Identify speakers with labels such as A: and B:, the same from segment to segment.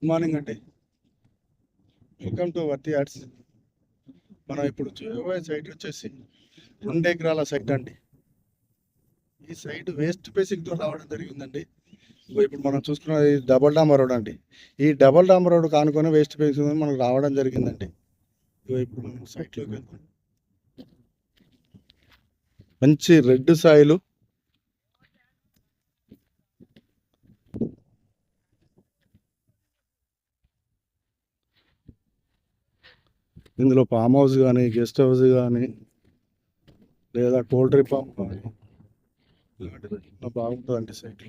A: Good morning అండి. Welcome to worthy ads. మనం ఇప్పుడు చూడబోయే సైట్ వచ్చేసి 2 ఎకరాల సైట్ అండి. ఈ సైట్ వేస్ట్ బేసిక్తో రావడం జరిగిందండి. ఇప్పుడు మనం చూసుకున్నది డబల్ డాంబర్ రోడ్ అండి. ఈ డబల్ డాంబర్ రోడ్ కానుకొని వేస్ట్ బేసిక్ మనకు రావడం జరిగిందండి. ఇప్పుడు మనం సైట్లోకి వెళ్తాం. మంచి రెడ్ సాయిలు, ఇందులో ఫామ్ హౌస్ కానీ, గెస్ట్ హౌస్ కానీ, లేదా పౌల్ట్రీ ఫామ్ కానీ బాగుంటుందండి సైట్.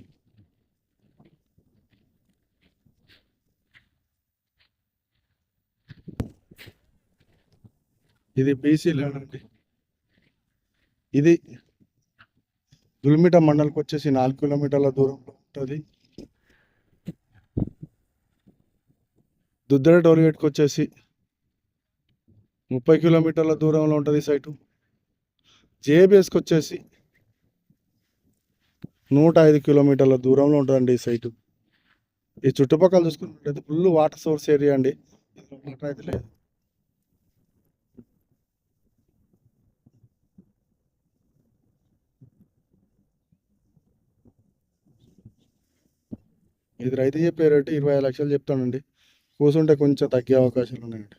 A: ఇది బీసీ ల్యాండ్ అండి. ఇది దుల్మిట మండల్కి వచ్చేసి 4 కిలోమీటర్ల దూరంలో ఉంటుంది. దుద్దెడ టోల్గేట్కి వచ్చేసి 30 కిలోమీటర్ల దూరంలో ఉంటుంది సైటు. జేబిఎస్కి వచ్చేసి 105 కిలోమీటర్ల దూరంలో ఉంటుందండి ఈ సైటు. ఈ చుట్టుపక్కల చూసుకున్నట్లయితే ఫుల్ వాటర్ సోర్స్ ఏరియా అండి. వాటర్ అయితే లేదు. ఇది రైతు చెప్పే రేటు 25 లక్షలు చెప్తానండి. కూర్చుంటే కొంచెం తగ్గే అవకాశాలు ఉన్నాయండి.